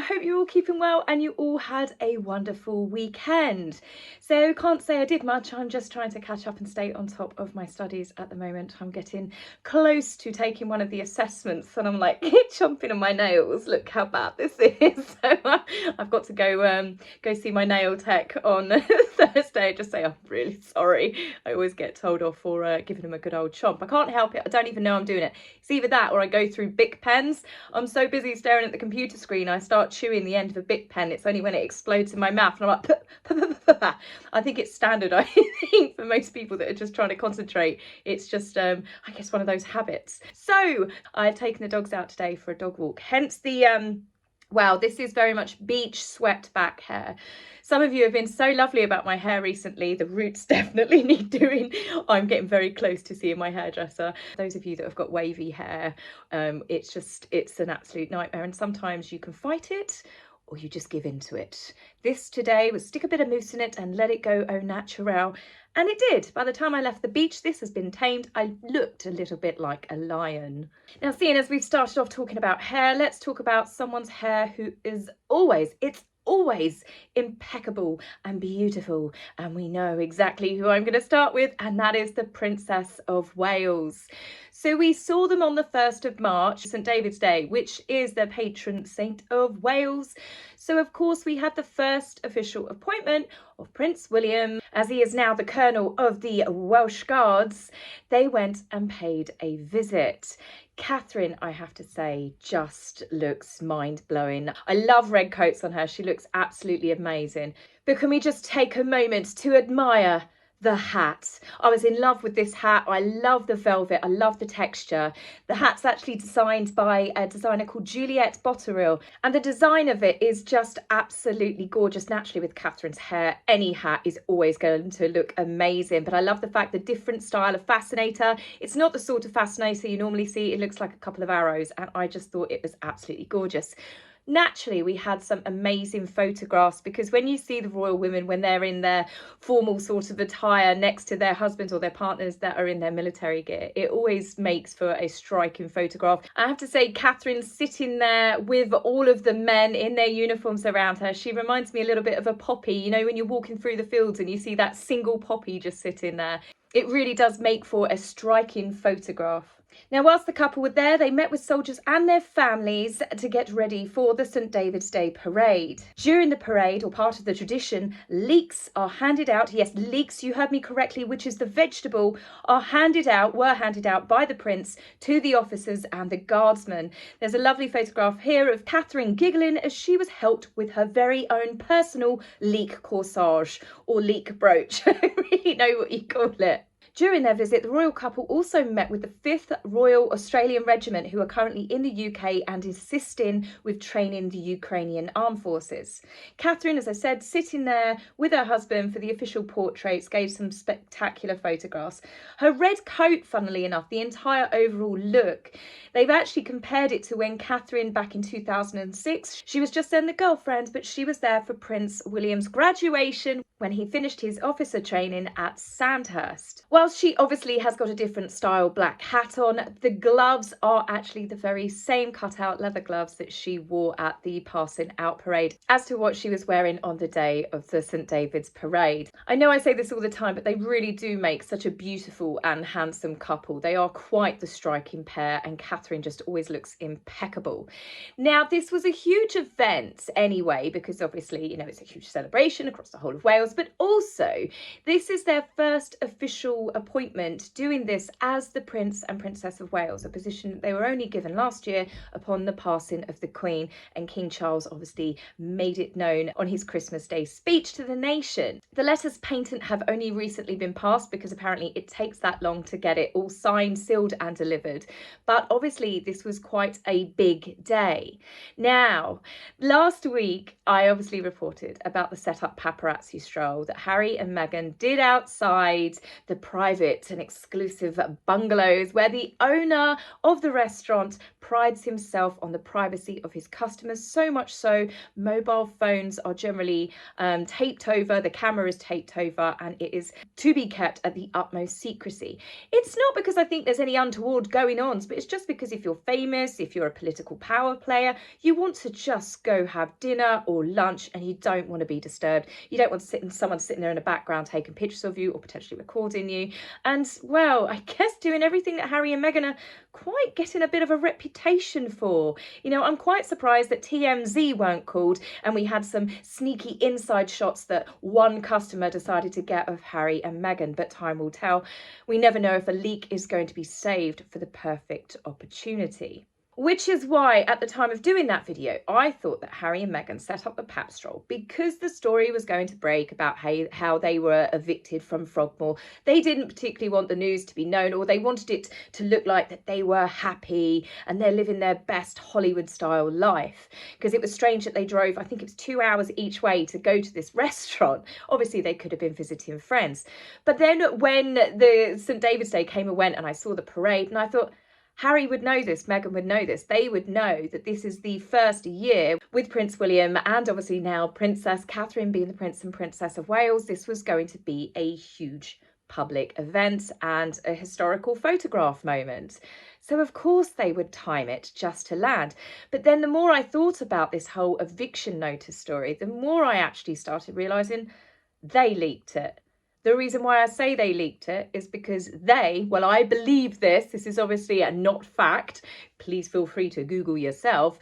I hope you're all keeping well and you all had a wonderful weekend. So can't say I did much. I'm just trying to catch up and stay on top of my studies at the moment. I'm getting close to taking one of the assessments and I'm like chomping on my nails. Look how bad this is. So I've got to go see my nail tech on Thursday. Just say I'm really sorry. I always get told off for giving them a good old chomp. I can't help it. I don't even know I'm doing it. It's either that or I go through Bic pens. I'm so busy staring at the computer screen, I start chewing the end of a Bic pen. It's only when it explodes in my mouth and I'm like, I think it's standard, I think, for most people that are just trying to concentrate. It's just, I guess, one of those habits. So I've taken the dogs out today for a dog walk, hence the wow, this is very much beach swept back hair. Some of you have been so lovely about my hair recently. The roots definitely need doing. I'm getting very close to seeing my hairdresser. Those of you that have got wavy hair, it's an absolute nightmare. And sometimes you can fight it or you just give in to it. This today was stick a bit of mousse in it and let it go au naturel. And it did. By the time I left the beach, this has been tamed. I looked a little bit like a lion. Now, seeing as we've started off talking about hair, let's talk about someone's hair who is always impeccable and beautiful. And we know exactly who I'm going to start with, and that is the Princess of Wales. So we saw them on the 1st of March, St David's Day, which is the patron saint of Wales. So of course we had the first official appointment of Prince William, as he is now the Colonel of the Welsh Guards. They went and paid a visit. Catherine, I have to say, just looks mind-blowing. I love red coats on her. She looks absolutely amazing. But can we just take a moment to admire the hat? I was in love with this hat. I love the velvet. I love the texture. The hat's actually designed by a designer called Juliette Botterill, and the design of it is just absolutely gorgeous. Naturally, with Catherine's hair, any hat is always going to look amazing, but I love the fact the different style of fascinator. It's not the sort of fascinator you normally see. It looks like a couple of arrows, and I just thought it was absolutely gorgeous. Naturally, we had some amazing photographs, because when you see the royal women when they're in their formal sort of attire next to their husbands or their partners that are in their military gear, it always makes for a striking photograph. I have to say, Catherine sitting there with all of the men in their uniforms around her, she reminds me a little bit of a poppy. You know, when you're walking through the fields and you see that single poppy just sitting there, it really does make for a striking photograph. Now, whilst the couple were there, they met with soldiers and their families to get ready for the St David's Day parade. During the parade, or part of the tradition, leeks are handed out. Yes, leeks, you heard me correctly, which is the vegetable, were handed out by the prince to the officers and the guardsmen. There's a lovely photograph here of Catherine giggling as she was helped with her very own personal leek corsage or leek brooch. I don't really know what you call it. During their visit, the royal couple also met with the 5th Royal Australian Regiment, who are currently in the UK and assisting with training the Ukrainian armed forces. Catherine, as I said, sitting there with her husband for the official portraits, gave some spectacular photographs. Her red coat, funnily enough, the entire overall look, they've actually compared it to when Catherine, back in 2006, she was just then the girlfriend, but she was there for Prince William's graduation when he finished his officer training at Sandhurst. Whilst she obviously has got a different style black hat on, the gloves are actually the very same cut-out leather gloves that she wore at the passing out parade as to what she was wearing on the day of the St David's parade. I know I say this all the time, but they really do make such a beautiful and handsome couple. They are quite the striking pair, and Catherine just always looks impeccable. Now, this was a huge event anyway, because obviously, you know, it's a huge celebration across the whole of Wales, but also this is their first official appointment doing this as the Prince and Princess of Wales, a position they were only given last year upon the passing of the Queen, and King Charles obviously made it known on his Christmas Day speech to the nation. The letters patent have only recently been passed, because apparently it takes that long to get it all signed, sealed and delivered, but obviously this was quite a big day. Now, last week I obviously reported about the set up paparazzi strike stroll that Harry and Meghan did outside the private and exclusive bungalows where the owner of the restaurant prides himself on the privacy of his customers, so much so mobile phones are generally taped over, the camera is taped over, and it is to be kept at the utmost secrecy. It's not because I think there's any untoward going on, but it's just because if you're famous, if you're a political power player, you want to just go have dinner or lunch and you don't want to be disturbed. You don't want someone sitting there in the background taking pictures of you or potentially recording you. And well, I guess doing everything that Harry and Meghan are quite getting a bit of a reputation for. You know, I'm quite surprised that TMZ weren't called and we had some sneaky inside shots that one customer decided to get of Harry and Meghan, but time will tell. We never know if a leak is going to be saved for the perfect opportunity. Which is why at the time of doing that video, I thought that Harry and Meghan set up the pap stroll because the story was going to break about how they were evicted from Frogmore. They didn't particularly want the news to be known, or they wanted it to look like that they were happy and they're living their best Hollywood style life. Because it was strange that they drove, I think it was 2 hours each way to go to this restaurant. Obviously they could have been visiting friends. But then when the St. David's Day came and went and I saw the parade and I thought, Harry would know this, Meghan would know this. They would know that this is the first year with Prince William and obviously now Princess Catherine being the Prince and Princess of Wales. This was going to be a huge public event and a historical photograph moment. So of course they would time it just to land. But then the more I thought about this whole eviction notice story, the more I actually started realising they leaked it. The reason why I say they leaked it is because I believe this is obviously a not fact, please feel free to Google yourself,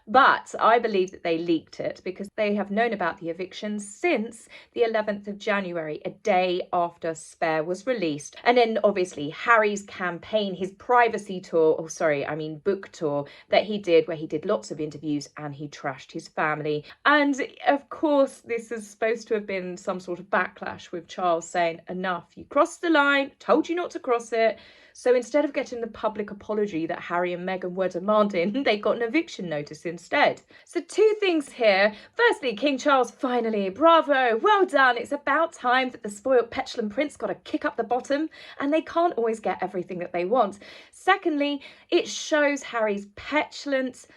but I believe that they leaked it because they have known about the eviction since the 11th of January, a day after Spare was released. And then obviously Harry's campaign, his privacy tour, book tour that he did, where he did lots of interviews and he trashed his family. And of course, this is supposed to have been some sort of backlash with Charles saying, enough, you crossed the line, told you not to cross it. So instead of getting the public apology that Harry and Meghan were demanding, they got an eviction notice instead. So two things here. Firstly, King Charles finally, bravo, well done. It's about time that the spoilt petulant prince got a kick up the bottom, and they can't always get everything that they want. Secondly, it shows Harry's petulance,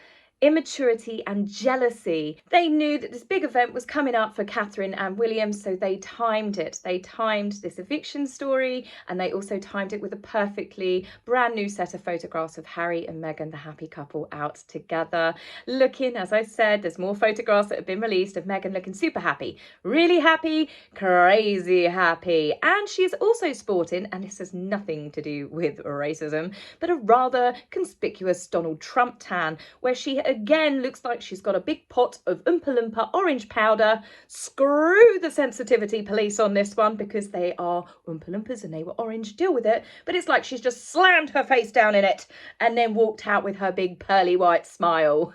immaturity and jealousy. They knew that this big event was coming up for Catherine and William, so they timed it. They timed this eviction story and they also timed it with a perfectly brand new set of photographs of Harry and Meghan, the happy couple, out together. Looking, as I said, there's more photographs that have been released of Meghan looking super happy, really happy, crazy happy. And she's also sporting, and this has nothing to do with racism, but a rather conspicuous Donald Trump tan, where she again looks like she's got a big pot of Oompa Loompa orange powder. Screw the sensitivity police on this one because they are Oompa Loompas and they were orange, deal with it. But it's like she's just slammed her face down in it and then walked out with her big pearly white smile.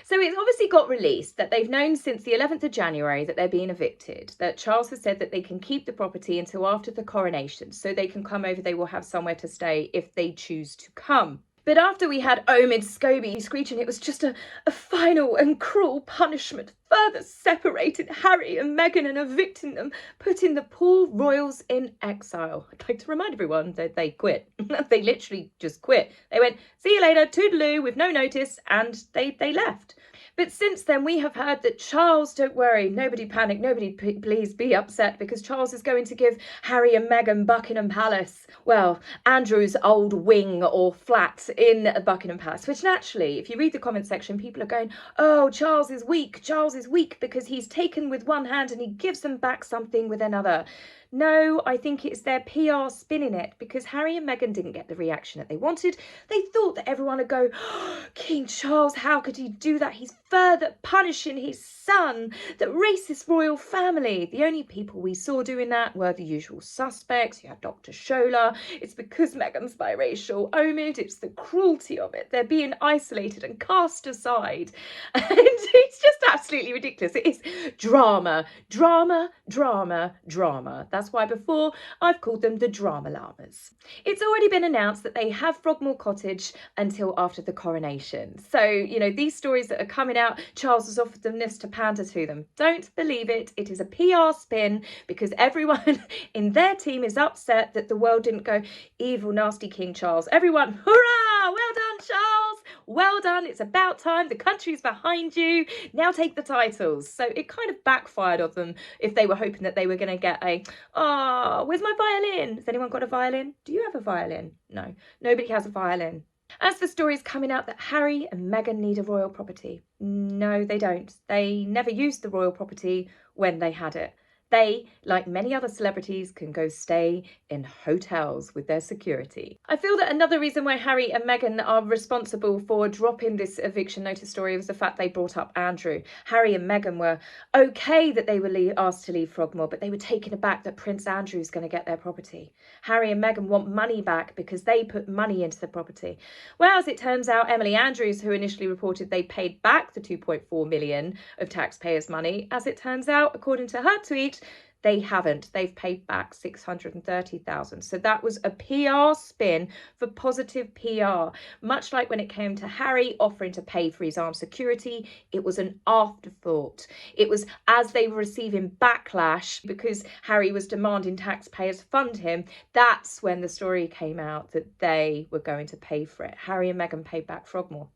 So it's obviously got released that they've known since the 11th of January that they're being evicted, that Charles has said that they can keep the property until after the coronation, so they can come over, they will have somewhere to stay if they choose to come. But after we had Omid Scobie screeching it was just a final and cruel punishment, further separated Harry and Meghan and evicting them, putting the poor royals in exile. I'd like to remind everyone that they quit. They literally just quit. They went, see you later, toodaloo, with no notice, and they left. But since then, we have heard that Charles, don't worry, nobody panic, nobody please be upset, because Charles is going to give Harry and Meghan Buckingham Palace. Well, Andrew's old wing or flat in Buckingham Palace, which naturally, if you read the comment section, people are going, oh, Charles is weak because he's taken with one hand and he gives them back something with another. No, I think it's their PR spinning it, because Harry and Meghan didn't get the reaction that they wanted. They thought that everyone would go, oh, King Charles, how could he do that? He's further punishing his son, the racist royal family. The only people we saw doing that were the usual suspects. You had Dr. Shola. It's because Meghan's biracial. Omid, it's the cruelty of it. They're being isolated and cast aside. And it's just absolutely absolutely ridiculous. It is drama, drama, drama, drama. That's why before I've called them the drama llamas. It's already been announced that they have Frogmore Cottage until after the coronation. So, these stories that are coming out, Charles has offered them this to pander to them. Don't believe it. It is a PR spin because everyone in their team is upset that the world didn't go, evil, nasty King Charles. Everyone, hurrah! Well done, Charles! Well done. It's about time. The country's behind you. Now take the titles. So it kind of backfired on them if they were hoping that they were going to get where's my violin? Has anyone got a violin? Do you have a violin? No, nobody has a violin. As for stories coming out that Harry and Meghan need a royal property, no, they don't. They never used the royal property when they had it. They, like many other celebrities, can go stay in hotels with their security. I feel that another reason why Harry and Meghan are responsible for dropping this eviction notice story was the fact they brought up Andrew. Harry and Meghan were okay that they were asked to leave Frogmore, but they were taken aback that Prince Andrew's going to get their property. Harry and Meghan want money back because they put money into the property. Well, as it turns out, Emily Andrews, who initially reported they paid back the 2.4 million of taxpayers' money, as it turns out, according to her tweet, they haven't. They've paid back 630,000. So that was a PR spin for positive PR. Much like when it came to Harry offering to pay for his armed security, it was an afterthought. It was as they were receiving backlash because Harry was demanding taxpayers fund him. That's when the story came out that they were going to pay for it. Harry and Meghan paid back Frogmore.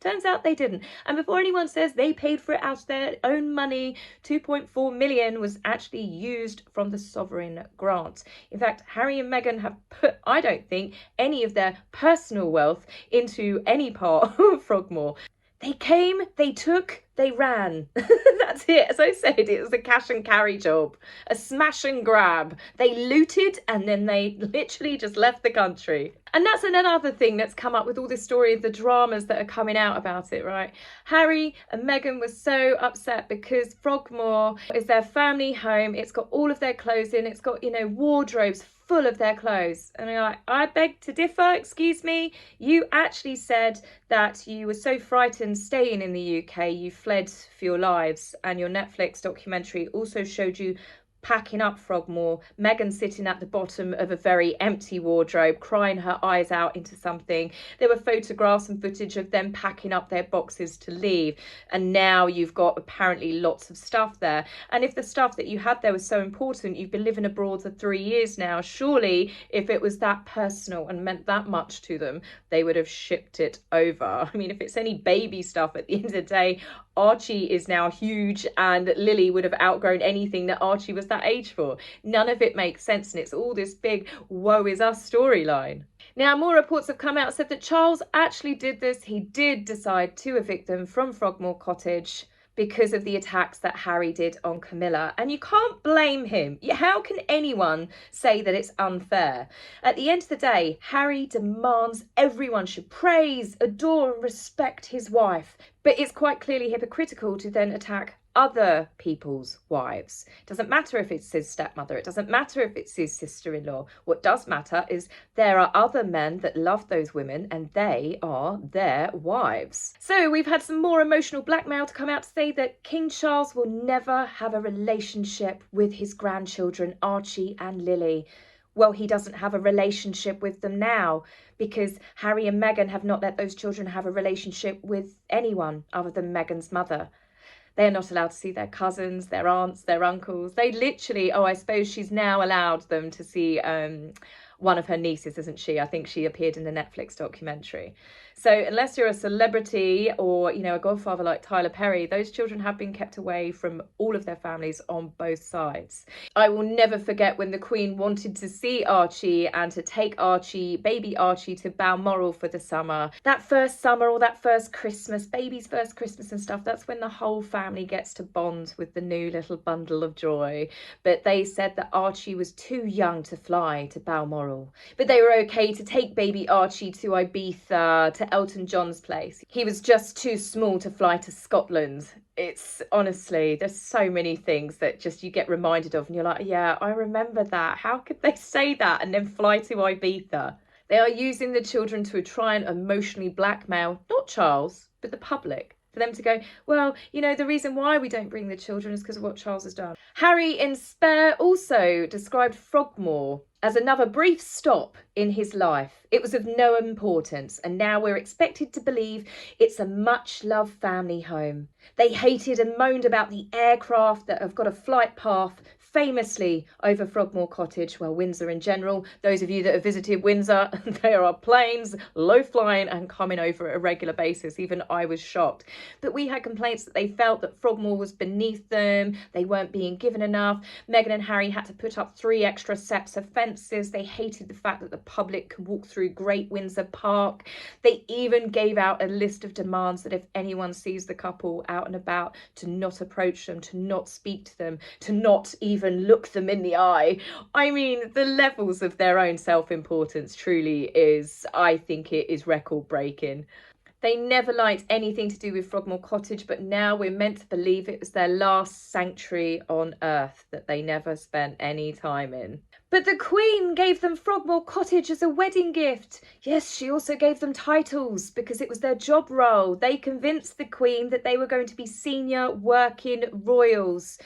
Turns out they didn't. And before anyone says they paid for it out of their own money, 2.4 million was actually used from the sovereign grant. In fact, Harry and Meghan have put, I don't think, any of their personal wealth into any part of Frogmore. They came, they took, they ran. That's it. As I said, it was a cash and carry job, a smash and grab. They looted and then they literally just left the country. And that's another thing that's come up with all this story of the dramas that are coming out about it, right? Harry and Meghan were so upset because Frogmore is their family home. It's got all of their clothes in. It's got, wardrobes full of their clothes. And they're like, I beg to differ, excuse me. You actually said that you were so frightened staying in the UK, you fled for your lives. And your Netflix documentary also showed you packing up Frogmore, Meghan sitting at the bottom of a very empty wardrobe, crying her eyes out into something. There were photographs and footage of them packing up their boxes to leave. And now you've got apparently lots of stuff there. And if the stuff that you had there was so important, you've been living abroad for 3 years now, surely if it was that personal and meant that much to them, they would have shipped it over. I mean, if it's any baby stuff, at the end of the day, Archie is now huge and Lily would have outgrown anything that Archie was that age for. None of it makes sense, and it's all this big woe is us storyline. Now, more reports have come out said that Charles actually did this. He did decide to evict them from Frogmore Cottage because of the attacks that Harry did on Camilla. And you can't blame him. How can anyone say that it's unfair? At the end of the day, Harry demands everyone should praise, adore and respect his wife. But it's quite clearly hypocritical to then attack other people's wives. It doesn't matter if it's his stepmother. It doesn't matter if it's his sister-in-law. What does matter is there are other men that love those women and they are their wives. So we've had some more emotional blackmail to come out to say that King Charles will never have a relationship with his grandchildren, Archie and Lily. Well, he doesn't have a relationship with them now because Harry and Meghan have not let those children have a relationship with anyone other than Meghan's mother. They're not allowed to see their cousins, their aunts, their uncles. They literally, I suppose she's now allowed them to see one of her nieces, isn't she? I think she appeared in the Netflix documentary. So unless you're a celebrity or, a godfather like Tyler Perry, those children have been kept away from all of their families on both sides. I will never forget when the Queen wanted to see Archie and to take Archie, baby Archie, to Balmoral for the summer. That first summer or that first Christmas, baby's first Christmas and stuff, that's when the whole family gets to bond with the new little bundle of joy. But they said that Archie was too young to fly to Balmoral. But they were okay to take baby Archie to Ibiza, to Elton John's place. He was just too small to fly to Scotland. It's honestly, there's so many things that just you get reminded of and you're like, yeah, I remember that. How could they say that and then fly to Ibiza? They are using the children to try and emotionally blackmail, not Charles, but the public. for them to go, well, you know, the reason why we don't bring the children is because of what Charles has done. Harry in Spare also described Frogmore as another brief stop in his life. It was of no importance, and now we're expected to believe it's a much-loved family home. They hated and moaned about the aircraft that have got a flight path famously over Frogmore Cottage, well, Windsor in general. Those of you that have visited Windsor, there are planes low flying and coming over at a regular basis. Even I was shocked. But we had complaints that they felt that Frogmore was beneath them. They weren't being given enough. Meghan and Harry had to put up 3 extra sets of fences. They hated the fact that the public could walk through Great Windsor Park. They even gave out a list of demands that if anyone sees the couple out and about, to not approach them, to not speak to them, to not even look them in the eye. I mean, the levels of their own self-importance truly is, I think it is record breaking. They never liked anything to do with Frogmore Cottage, but now we're meant to believe it was their last sanctuary on earth that they never spent any time in. But the Queen gave them Frogmore Cottage as a wedding gift. Yes, she also gave them titles because it was their job role. They convinced the Queen that they were going to be senior working royals.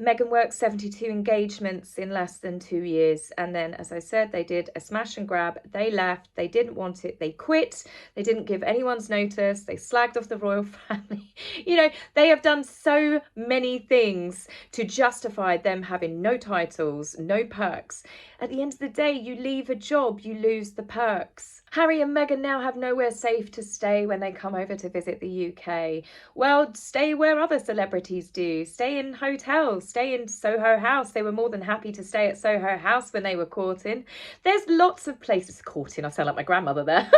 Meghan worked 72 engagements in less than 2 years. And then, as I said, they did a smash and grab. They left. They didn't want it. They quit. They didn't give anyone's notice. They slagged off the royal family. You know, they have done so many things to justify them having no titles, no perks. At the end of the day, you leave a job, you lose the perks. Harry and Meghan now have nowhere safe to stay when they come over to visit the UK. Well, stay where other celebrities do. Stay in hotels, stay in Soho House. They were more than happy to stay at Soho House when they were courting. There's lots of places courting. I sound like my grandmother there.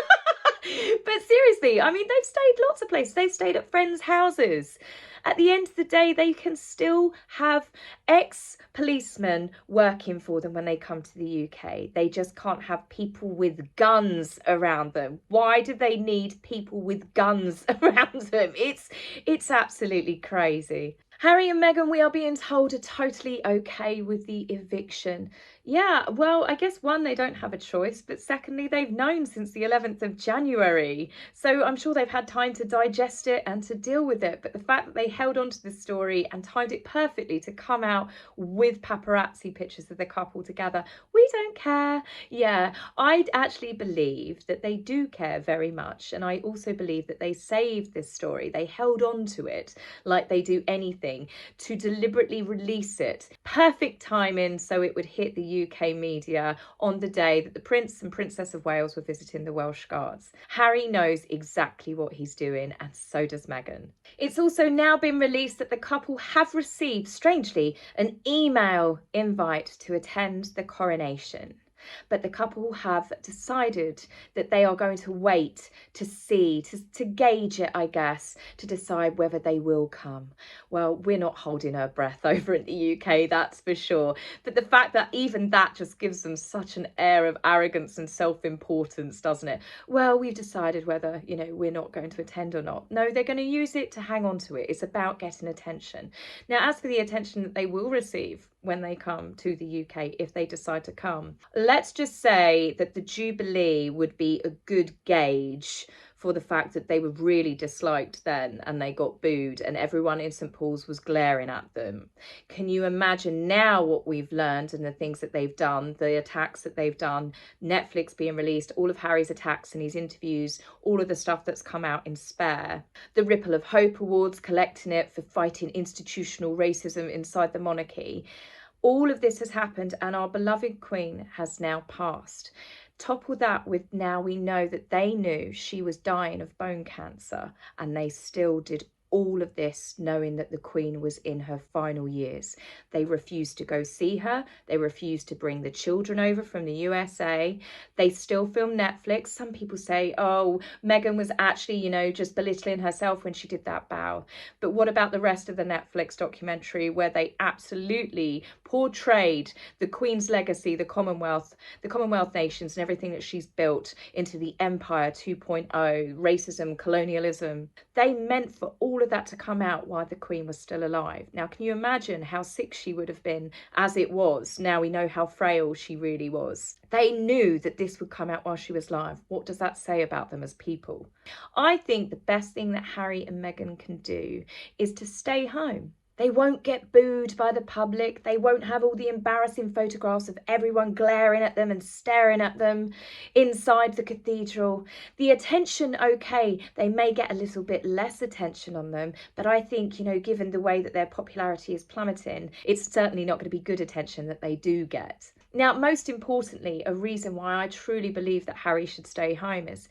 But seriously, I mean, they've stayed lots of places. They've stayed at friends' houses. At the end of the day, they can still have ex-policemen working for them when they come to the UK. They just can't have people with guns around them. Why do they need people with guns around them? It's absolutely crazy. Harry and Meghan, we are being told, are totally okay with the eviction. Yeah, well, I guess one, they don't have a choice, but secondly, they've known since the 11th of January. So I'm sure they've had time to digest it and to deal with it. But the fact that they held on to this story and timed it perfectly to come out with paparazzi pictures of the couple together, we don't care. Yeah, I actually believe that they do care very much. And I also believe that they saved this story. They held on to it like they do anything to deliberately release it. Perfect timing so it would hit the UK media on the day that the Prince and Princess of Wales were visiting the Welsh Guards. Harry knows exactly what he's doing, and so does Meghan. It's also now been released that the couple have received, strangely, an email invite to attend the coronation. But the couple have decided that they are going to wait to see, to gauge it, I guess, to decide whether they will come. Well, we're not holding our breath over in the UK, that's for sure. But the fact that even that just gives them such an air of arrogance and self-importance, doesn't it? Well, we've decided whether, you know, we're not going to attend or not. No, they're going to use it to hang on to it. It's about getting attention. Now, as for the attention that they will receive when they come to the UK, if they decide to come, let's just say that the Jubilee would be a good gauge for the fact that they were really disliked then and they got booed and everyone in St Paul's was glaring at them. Can you imagine now what we've learned and the things that they've done, the attacks that they've done, Netflix being released, all of Harry's attacks and his interviews, all of the stuff that's come out in Spare, the Ripple of Hope Awards, collecting it for fighting institutional racism inside the monarchy. All of this has happened and our beloved Queen has now passed. Topple that with now we know that they knew she was dying of bone cancer and they still did all of this knowing that the Queen was in her final years. They refused to go see her. They refused to bring the children over from the USA. They still film Netflix. Some people say, oh, Meghan was actually, you know, just belittling herself when she did that bow. But what about the rest of the Netflix documentary where they absolutely portrayed the Queen's legacy, the Commonwealth nations and everything that she's built into the Empire 2.0, racism, colonialism. They meant for all all of that to come out while the Queen was still alive. Now, can you imagine how sick she would have been as it was? Now we know how frail she really was. They knew that this would come out while she was alive. What does that say about them as people? I think the best thing that Harry and Meghan can do is to stay home. They won't get booed by the public. They won't have all the embarrassing photographs of everyone glaring at them and staring at them inside the cathedral. The attention, okay, they may get a little bit less attention on them, but I think, you know, given the way that their popularity is plummeting, it's certainly not going to be good attention that they do get. Now, most importantly, a reason why I truly believe that Harry should stay home is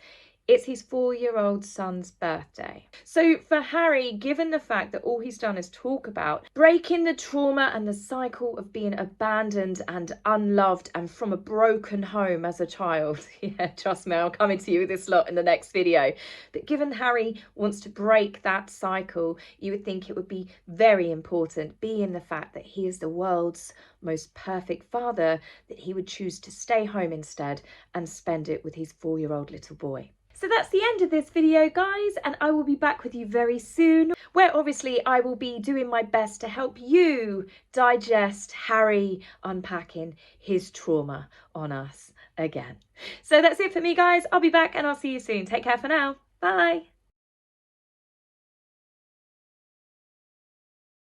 it's his 4-year-old son's birthday. So for Harry, given the fact that all he's done is talk about breaking the trauma and the cycle of being abandoned and unloved and from a broken home as a child. Yeah, trust me, I'll come into you with this lot in the next video. But given Harry wants to break that cycle, you would think it would be very important, being the fact that he is the world's most perfect father, that he would choose to stay home instead and spend it with his 4-year-old little boy. So that's the end of this video, guys, and I will be back with you very soon, where obviously I will be doing my best to help you digest Harry unpacking his trauma on us again. So that's it for me, guys. I'll be back and I'll see you soon. Take care for now. Bye.